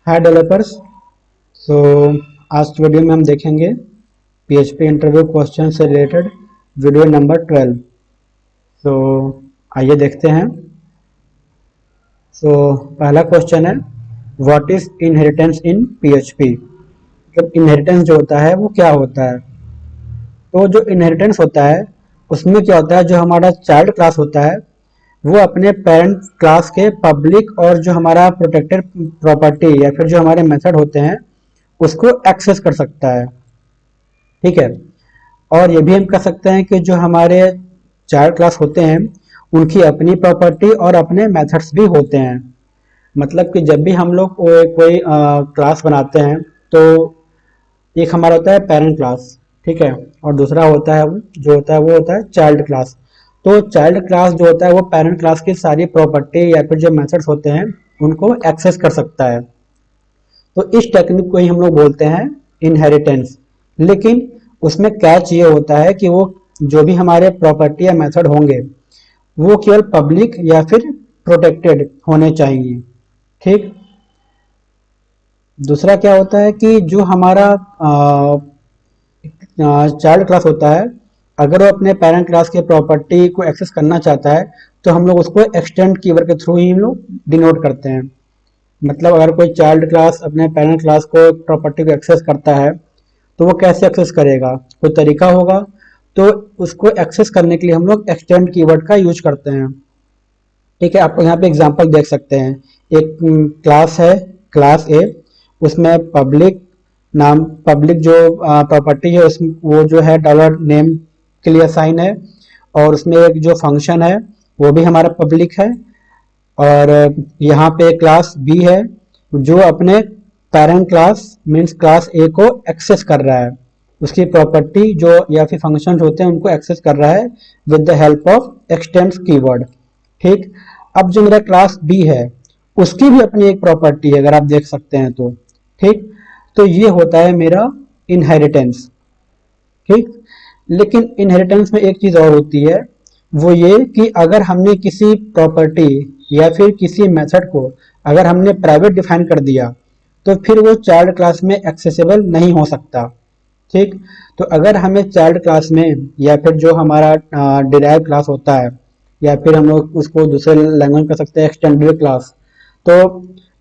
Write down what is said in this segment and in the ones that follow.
हाय developers. सो आज की video में हम देखेंगे PHP इंटरव्यू क्वेश्चन से रिलेटेड वीडियो नंबर 12। सो आइए देखते हैं। पहला क्वेश्चन है, what is inheritance in PHP। मतलब इनहेरिटेंस जो होता है वो क्या होता है। तो जो इनहेरिटेंस होता है उसमें क्या होता है, जो हमारा चाइल्ड क्लास होता है वो अपने पेरेंट क्लास के पब्लिक और जो हमारा प्रोटेक्टेड प्रॉपर्टी या फिर जो हमारे मेथड होते हैं उसको एक्सेस कर सकता है। ठीक है। और ये भी हम कर सकते हैं कि जो हमारे चाइल्ड क्लास होते हैं उनकी अपनी प्रॉपर्टी और अपने मेथड्स भी होते हैं। मतलब कि जब भी हम लोग कोई क्लास बनाते हैं तो एक हमारा होता है पेरेंट क्लास, ठीक है, और दूसरा होता है जो होता है वो होता है चाइल्ड क्लास। तो चाइल्ड क्लास जो होता है वो पेरेंट क्लास की सारी प्रॉपर्टी या फिर जो मेथड्स होते हैं उनको एक्सेस कर सकता है। तो इस टेक्निक को ही हम लोग बोलते हैं इनहेरिटेंस। लेकिन उसमें कैच ये होता है कि वो जो भी हमारे प्रॉपर्टी या मेथड होंगे वो केवल पब्लिक या फिर प्रोटेक्टेड होने चाहिए। ठीक। दूसरा क्या होता है कि जो हमारा चाइल्ड क्लास होता है अगर वो अपने पेरेंट क्लास के प्रॉपर्टी को एक्सेस करना चाहता है तो हम लोग उसको एक्सटेंड कीवर्ड के थ्रू ही हम लोग डिनोट करते हैं। मतलब अगर कोई चाइल्ड क्लास अपने पेरेंट क्लास को प्रॉपर्टी को एक्सेस करता है तो वो कैसे एक्सेस करेगा, कोई तरीका होगा। तो उसको एक्सेस करने के लिए हम लोग एक्सटेंड कीवर्ड का यूज करते हैं। ठीक है, आप यहाँ पे एग्जांपल देख सकते हैं। एक क्लास है क्लास ए, उसमें पब्लिक जो प्रॉपर्टी है उसमें वो जो है डॉलर नेम के लिए असाइन है, और उसमें एक जो फंक्शन है वो भी हमारा पब्लिक है। और यहाँ पे क्लास बी है जो अपने पेरेंट क्लास मीन्स क्लास ए को एक्सेस कर रहा है, उसकी प्रॉपर्टी जो या फिर फंक्शन होते हैं उनको एक्सेस कर रहा है with the help of extend keyword. ठीक। अब जो मेरा क्लास बी है उसकी भी अपनी एक प्रॉपर्टी है, अगर आप देख सकते हैं तो। ठीक। तो ये होता है मेरा इनहेरिटेंस। ठीक। लेकिन इनहेरिटेंस में एक चीज और होती है, वो ये कि अगर हमने किसी प्रॉपर्टी या फिर किसी मेथड को अगर हमने प्राइवेट डिफाइन कर दिया तो फिर वो चाइल्ड क्लास में एक्सेसिबल नहीं हो सकता। ठीक। तो अगर हमें चाइल्ड क्लास में या फिर जो हमारा डिराइव क्लास होता है या फिर हम लोग उसको दूसरे लैंग्वेज कर सकते हैं एक्सटेंडेड क्लास। तो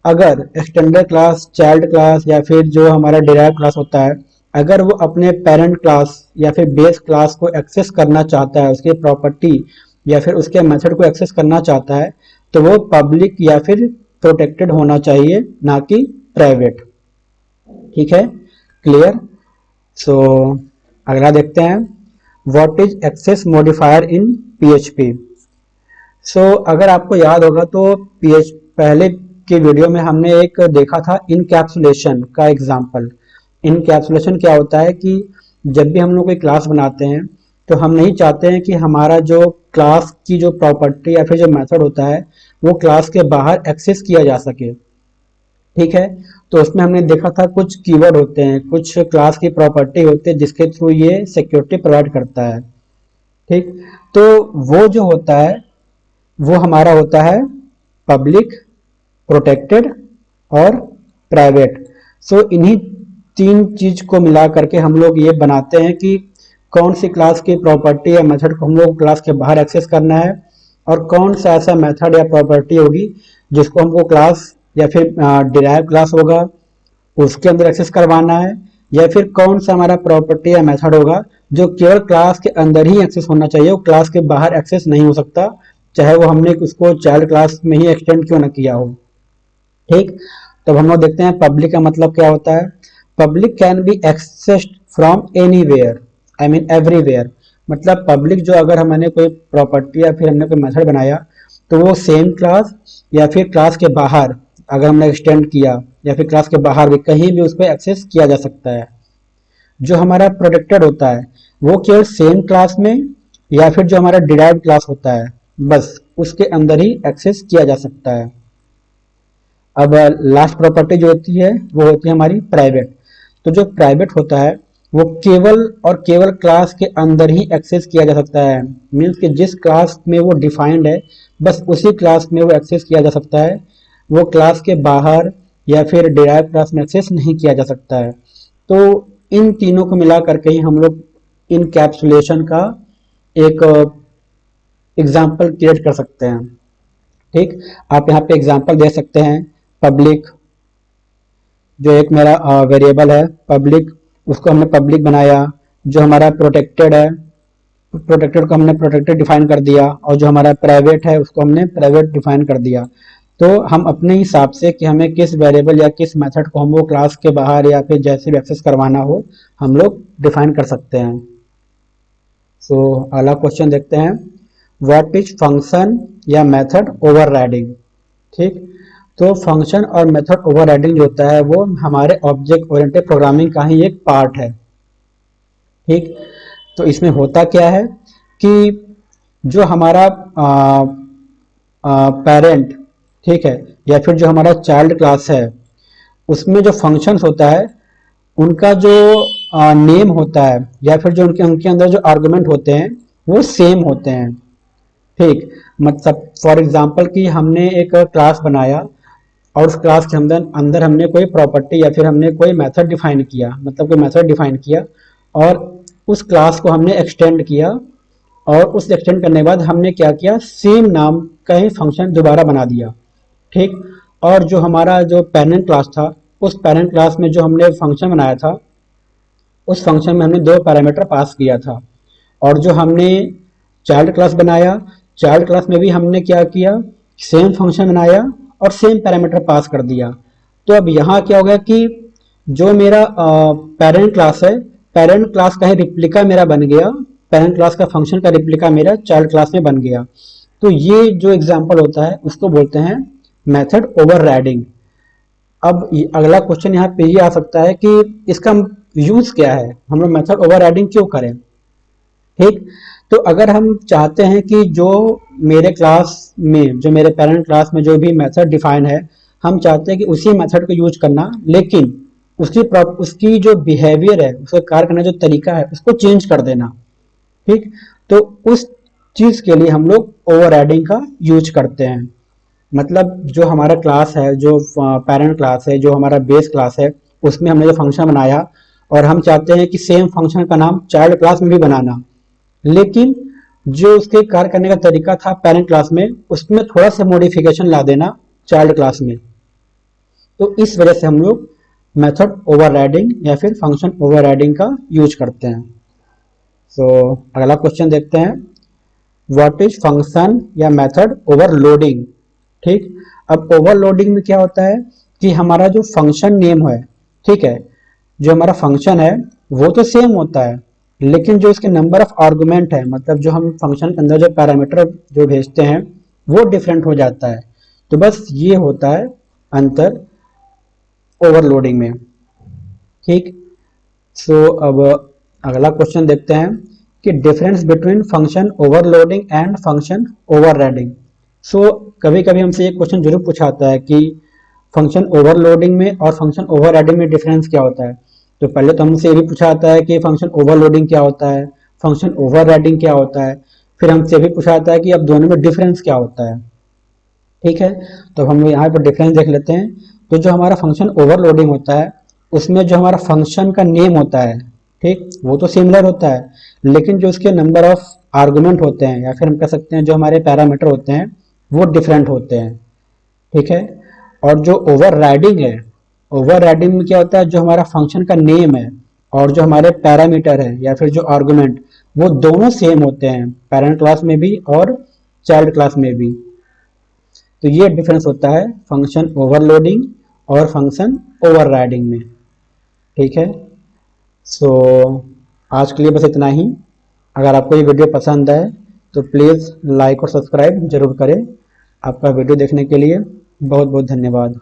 अगर एक्सटेंडेड क्लास, चाइल्ड क्लास या फिर जो हमारा डिराइव क्लास होता है अगर वो अपने पेरेंट क्लास या फिर बेस क्लास को एक्सेस करना चाहता है, उसके प्रॉपर्टी या फिर उसके मेथड को एक्सेस करना चाहता है तो वो पब्लिक या फिर प्रोटेक्टेड होना चाहिए, ना कि प्राइवेट। ठीक है, क्लियर। सो अगला देखते हैं, what is access modifier in PHP। अगर आपको याद होगा तो पहले के वीडियो में हमने एक देखा था इनकैप्सुलेशन का एग्जाम्पल। इनकैप्सुलेशन क्या होता है कि जब भी हम लोग कोई क्लास बनाते हैं तो हम नहीं चाहते हैं कि हमारा जो क्लास की जो प्रॉपर्टी या फिर जो मेथड होता है वो क्लास के बाहर एक्सेस किया जा सके। ठीक है। तो उसमें हमने देखा था कुछ कीवर्ड होते हैं, कुछ क्लास की प्रॉपर्टी होते हैं जिसके थ्रू ये सिक्योरिटी प्रोवाइड करता है। ठीक। तो वो जो होता है वो हमारा होता है पब्लिक, प्रोटेक्टेड और प्राइवेट। इन्हीं तीन चीज को मिला करके हम लोग ये बनाते हैं कि कौन सी क्लास की प्रॉपर्टी या मेथड को हम लोग क्लास के बाहर एक्सेस करना है और कौन सा ऐसा मेथड या प्रॉपर्टी होगी जिसको हमको क्लास या फिर डिराइव क्लास होगा उसके अंदर एक्सेस करवाना है, या फिर कौन सा हमारा प्रॉपर्टी या मेथड होगा जो केवल क्लास के अंदर ही एक्सेस होना चाहिए, वो क्लास के बाहर एक्सेस नहीं हो सकता, चाहे वो हमने उसको चाइल्ड क्लास में ही एक्सटेंड क्यों ना किया हो। ठीक। तब हम लोग देखते हैं पब्लिक का मतलब क्या होता है। Public can be accessed from anywhere, I mean everywhere. मतलब पब्लिक जो अगर हमने कोई प्रॉपर्टी या फिर हमने कोई मेथड बनाया तो वो सेम क्लास या फिर क्लास के बाहर अगर हमने एक्सटेंड किया या फिर क्लास के बाहर भी कहीं भी उसको एक्सेस किया जा सकता है। जो हमारा प्रोटेक्टेड होता है वो केवल सेम क्लास में या फिर जो हमारा डिराइव्ड क्लास होता है बस उसके अंदर ही एक्सेस किया जा सकता है। अब लास्ट प्रॉपर्टी जो होती है वो होती है हमारी प्राइवेट। तो जो प्राइवेट होता है वो केवल और केवल क्लास के अंदर ही एक्सेस किया जा सकता है, मीन्स कि जिस क्लास में वो डिफाइंड है बस उसी क्लास में वो एक्सेस किया जा सकता है। वो क्लास के बाहर या फिर डिराइव क्लास में एक्सेस नहीं किया जा सकता है। तो इन तीनों को मिला करके ही हम लोग इनकैप्सुलेशन का एक एग्जाम्पल क्रिएट कर सकते हैं। ठीक, आप यहाँ पे एग्जाम्पल दे सकते हैं। पब्लिक जो एक मेरा वेरिएबल है पब्लिक, उसको हमने पब्लिक बनाया। जो हमारा प्रोटेक्टेड है, प्रोटेक्टेड को हमने प्रोटेक्टेड डिफाइन कर दिया, और जो हमारा प्राइवेट है उसको हमने प्राइवेट डिफाइन कर दिया। तो हम अपने हिसाब से कि हमें किस वेरिएबल या किस मेथड को हम वो क्लास के बाहर या फिर जैसे भी एक्सेस करवाना हो हम लोग डिफाइन कर सकते हैं। सो अगला क्वेश्चन देखते हैं, व्हाट इज फंक्शन या मेथड ओवरराइडिंग। ठीक, तो फंक्शन और मेथड ओवरराइडिंग जो होता है वो हमारे ऑब्जेक्ट ओरिएंटेड प्रोग्रामिंग का ही एक पार्ट है। ठीक, तो इसमें होता क्या है कि जो हमारा पेरेंट, ठीक है, या फिर जो हमारा चाइल्ड क्लास है उसमें जो फंक्शंस होता है उनका जो नेम होता है या फिर जो उनके अंदर जो आर्गुमेंट होते हैं वो सेम होते हैं। ठीक, मतलब फॉर एग्जांपल कि हमने एक क्लास बनाया और उस क्लास के अंदर अंदर हमने कोई प्रॉपर्टी या फिर हमने कोई मेथड डिफाइन किया, मतलब कोई मेथड डिफाइन किया और उस क्लास को हमने एक्सटेंड किया, और उस एक्सटेंड करने के बाद हमने क्या किया, सेम नाम का ही फंक्शन दोबारा बना दिया। ठीक, और जो हमारा जो पेरेंट क्लास था उस पेरेंट क्लास में जो हमने फंक्शन बनाया था उस फंक्शन में हमने दो पैरामीटर पास किया था। और जो हमने चाइल्ड क्लास बनाया, चाइल्ड क्लास में भी हमने क्या किया, सेम फंक्शन बनाया और सेम पैरामीटर पास कर दिया। तो अब यहाँ क्या हो गया कि जो मेरा पेरेंट क्लास है, पेरेंट क्लास का ही रिप्लिका मेरा बन गया, पेरेंट क्लास का फंक्शन का रिप्लिका मेरा चाइल्ड क्लास में बन गया। तो ये जो एग्जाम्पल होता है उसको बोलते हैं मेथड ओवरराइडिंग। अब अगला क्वेश्चन यहाँ पे ये आ सकता है कि इसका यूज क्या है, हम लोग मेथड ओवरराइडिंग क्यों करें। ठीक, तो अगर हम चाहते हैं कि जो मेरे क्लास में, जो मेरे पेरेंट क्लास में जो भी मेथड डिफाइन है, हम चाहते हैं कि उसी मेथड को यूज करना, लेकिन उसकी जो बिहेवियर है, उसका कार्य करने जो तरीका है उसको चेंज कर देना। ठीक, तो उस चीज के लिए हम लोग ओवरराइडिंग का यूज करते हैं। मतलब जो हमारा क्लास है, जो पेरेंट क्लास है, जो हमारा बेस क्लास है, उसमें हमने जो फंक्शन बनाया और हम चाहते हैं कि सेम फंक्शन का नाम चाइल्ड क्लास में भी बनाना, लेकिन जो उसके कार्य करने का तरीका था पेरेंट क्लास में उसमें थोड़ा सा मॉडिफिकेशन ला देना चाइल्ड क्लास में। तो इस वजह से हम लोग मेथड ओवरराइडिंग या फिर फंक्शन ओवरराइडिंग का यूज करते हैं। तो अगला क्वेश्चन देखते हैं, व्हाट इज फंक्शन या मेथड ओवरलोडिंग। ठीक, अब ओवरलोडिंग में क्या होता है कि हमारा जो फंक्शन नेम है, ठीक है, जो हमारा फंक्शन है वो तो सेम होता है, लेकिन जो इसके नंबर ऑफ आर्गुमेंट है, मतलब जो हम फंक्शन के अंदर जो पैरामीटर जो भेजते हैं वो डिफरेंट हो जाता है। तो बस ये होता है अंतर ओवरलोडिंग में। ठीक, सो अब अगला क्वेश्चन देखते हैं कि difference between function overloading and function overriding. So कभी कभी हमसे ये क्वेश्चन जरूर पूछाता है कि फंक्शन ओवरलोडिंग में और फंक्शन ओवरराइडिंग में डिफरेंस क्या होता है। तो पहले तो हमसे ये भी पूछा जाता है कि फंक्शन ओवरलोडिंग क्या होता है, फंक्शन ओवरराइडिंग क्या होता है, फिर हमसे भी पूछा जाता है कि अब दोनों में डिफरेंस क्या होता है। ठीक है, तो हम यहाँ पर डिफरेंस देख लेते हैं। तो जो हमारा फंक्शन ओवरलोडिंग होता है उसमें जो हमारा फंक्शन का नेम होता है, ठीक, वो तो सिमिलर होता है, लेकिन जो उसके नंबर ऑफ आर्गुमेंट होते हैं या फिर हम कह सकते हैं जो हमारे पैरामीटर होते हैं वो डिफरेंट होते हैं। ठीक है, और जो ओवरराइडिंग है, ओवरराइडिंग में क्या होता है, जो हमारा फंक्शन का नेम है और जो हमारे पैरामीटर है या फिर जो आर्गुमेंट, वो दोनों सेम होते हैं, पेरेंट क्लास में भी और चाइल्ड क्लास में भी। तो ये डिफरेंस होता है फंक्शन ओवरलोडिंग और फंक्शन ओवरराइडिंग में। ठीक है, सो आज के लिए बस इतना ही। अगर आपको ये वीडियो पसंद आए तो प्लीज़ लाइक और सब्सक्राइब जरूर करें। आपका वीडियो देखने के लिए बहुत बहुत धन्यवाद।